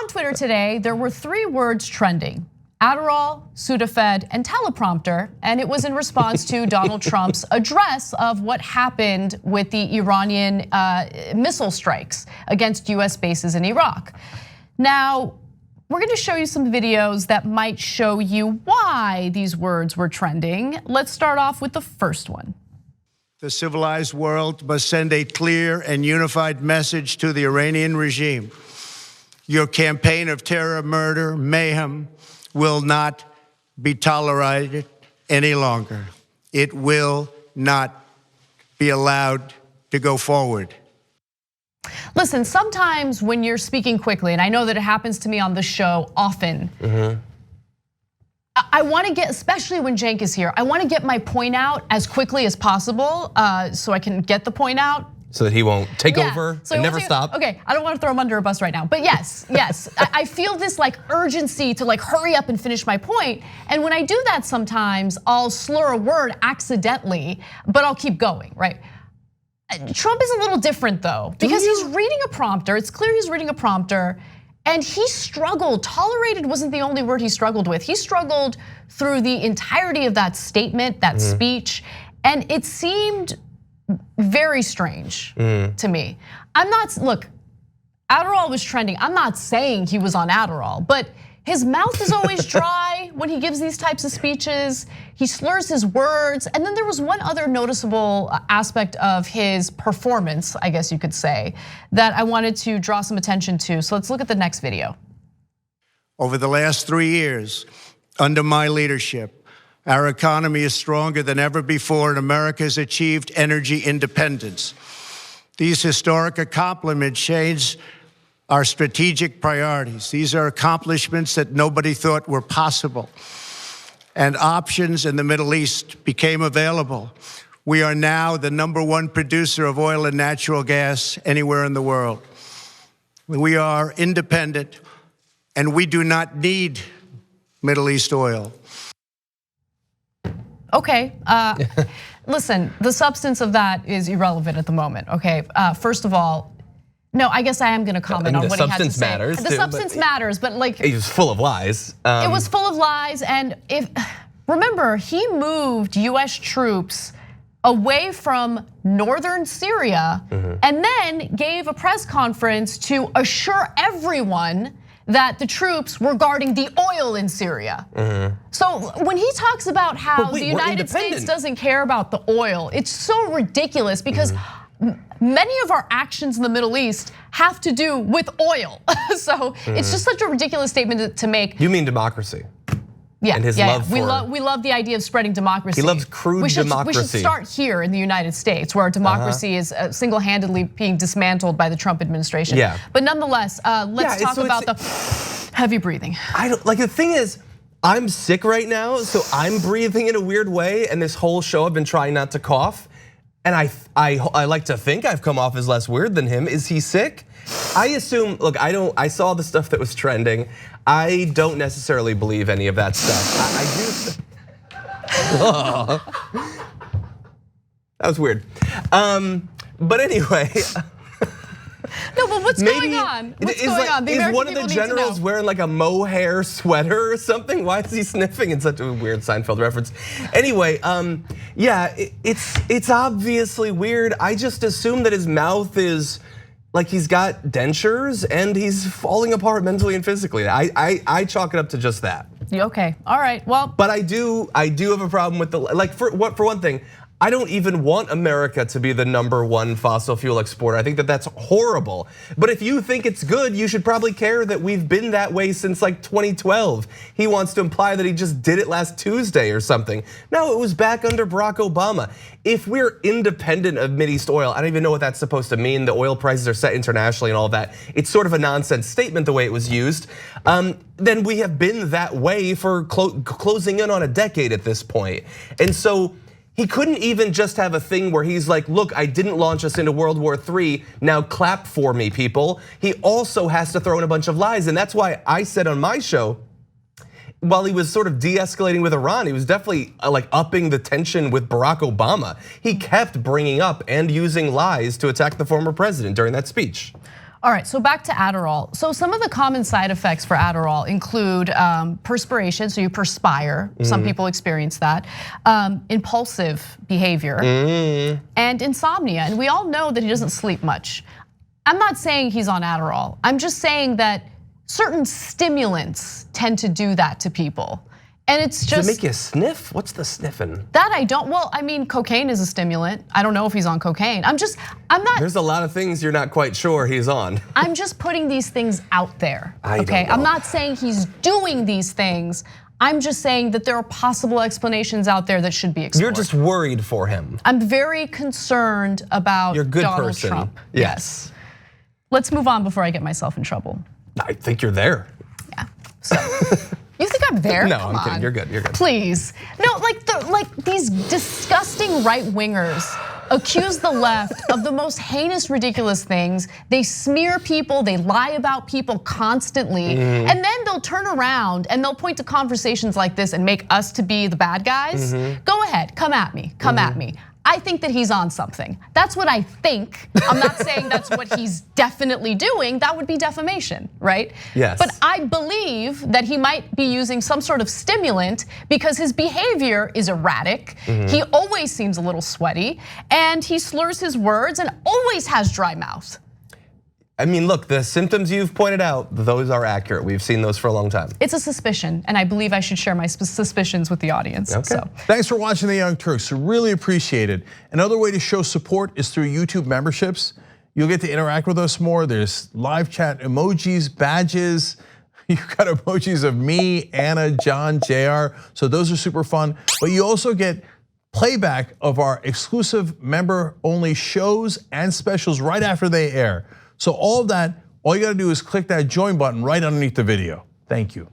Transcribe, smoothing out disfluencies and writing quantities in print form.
on Twitter today, there were 3 words trending: Adderall, Sudafed, and teleprompter, and it was in response to Donald Trump's address of what happened with the Iranian missile strikes against US bases in Iraq. Now, we're gonna show you some videos that might show you why these words were trending. Let's start off with the first one. The civilized world must send a clear and unified message to the Iranian regime. Your campaign of terror, murder, mayhem will not be tolerated any longer. It will not be allowed to go forward. Listen, sometimes when you're speaking quickly, and I know that it happens to me on the show often, I want to get, especially when Cenk is here, I want to get my point out as quickly as possible so I can get the point out. So that he won't take over and never stop. Okay, I don't want to throw him under a bus right now, but yes, I feel this like urgency to like hurry up and finish my point. And when I do that sometimes, I'll slur a word accidentally, but I'll keep going, right? Trump is a little different though, because he's reading a prompter. It's clear he's reading a prompter. And he struggled. Tolerated wasn't the only word he struggled with. He struggled through the entirety of that statement, that speech, and it seemed very strange to me. Look, Adderall was trending. I'm not saying he was on Adderall, but his mouth is always dry when he gives these types of speeches. He slurs his words. And then there was one other noticeable aspect of his performance, I guess you could say, that I wanted to draw some attention to. So let's look at the next video. Over the last 3 years, under my leadership, our economy is stronger than ever before, and America has achieved energy independence. These historic accomplishments change our strategic priorities. These are accomplishments that nobody thought were possible. And options in the Middle East became available. We are now the #1 producer of oil and natural gas anywhere in the world. We are independent, and we do not need Middle East oil. Okay, listen, the substance of that is irrelevant at the moment, okay? First of all, no, I guess I am gonna comment on what he had to say. The substance matters. The substance matters, but like- He was full of lies. It was full of lies, and remember, he moved US troops away from northern Syria and then gave a press conference to assure everyone that the troops were guarding the oil in Syria. So when he talks about how the United States doesn't care about the oil, it's so ridiculous because many of our actions in the Middle East have to do with oil. So it's just such a ridiculous statement to make. You mean democracy? Yeah, and his love for we love the idea of spreading democracy. He loves crude democracy. We should start here in the United States, where democracy is single-handedly being dismantled by the Trump administration. Yeah. But nonetheless, let's talk about the heavy breathing. I don't like the thing is, I'm sick right now, so I'm breathing in a weird way. And this whole show, I've been trying not to cough. And I like to think I've come off as less weird than him. Is he sick? I assume, look, I saw the stuff that was trending. I don't necessarily believe any of that stuff. That was weird. But anyway. No, but what's going on? What's going on? Is one of the generals wearing like a mohair sweater or something? Why is he sniffing in such a weird Seinfeld reference? Anyway, yeah, it's obviously weird. I just assume that his mouth is like he's got dentures and he's falling apart mentally and physically. I chalk it up to just that. Okay, all right, well. But I do have a problem with the, like for one thing, I don't even want America to be the #1 fossil fuel exporter. I think that that's horrible. But if you think it's good, you should probably care that we've been that way since like 2012. He wants to imply that he just did it last Tuesday or something. No, it was back under Barack Obama. If we're independent of Mideast oil, I don't even know what that's supposed to mean. The oil prices are set internationally and all that. It's sort of a nonsense statement the way it was used. Then we have been that way for closing in on a decade at this point. And so, he couldn't even just have a thing where he's like, look, I didn't launch us into World War III, now clap for me, people. He also has to throw in a bunch of lies, and that's why I said on my show, while he was sort of de-escalating with Iran, he was definitely like upping the tension with Barack Obama. He kept bringing up and using lies to attack the former president during that speech. All right, so back to Adderall. So some of the common side effects for Adderall include perspiration, so you perspire. Some people experience that. Impulsive behavior and insomnia. And we all know that he doesn't sleep much. I'm not saying he's on Adderall. I'm just saying that certain stimulants tend to do that to people. And it's just- Does it make you sniff? What's the sniffing? That I don't, well, I mean, cocaine is a stimulant. I don't know if he's on cocaine. I'm not- There's a lot of things you're not quite sure he's on. I'm just putting these things out there, okay? don't know. I'm not saying he's doing these things. I'm just saying that there are possible explanations out there that should be explored. You're just worried for him. I'm very concerned about You're a good Donald person. Trump. Yes. Let's move on before I get myself in trouble. I think you're there. Yeah, so. You think I'm there? No, Come I'm kidding. on. You're good. You're good. Please. No, like these disgusting right-wingers accuse the left of the most heinous, ridiculous things. They smear people, they lie about people constantly, and then they'll turn around and they'll point to conversations like this and make us to be the bad guys. Go ahead, come at me, come at me. I think that he's on something. That's what I think. I'm not saying that's what he's definitely doing. That would be defamation, right? Yes. But I believe that he might be using some sort of stimulant because his behavior is erratic. He always seems a little sweaty and he slurs his words and always has dry mouth. I mean, look, the symptoms you've pointed out, those are accurate. We've seen those for a long time. It's a suspicion, and I believe I should share my suspicions with the audience. Okay. So. Thanks for watching the Young Turks. Really appreciate it. Another way to show support is through YouTube memberships. You'll get to interact with us more. There's live chat emojis, badges. You've got emojis of me, Anna, John, JR. So those are super fun. But you also get playback of our exclusive member-only shows and specials right after they air. So all of that, all you gotta do is click that join button right underneath the video. Thank you.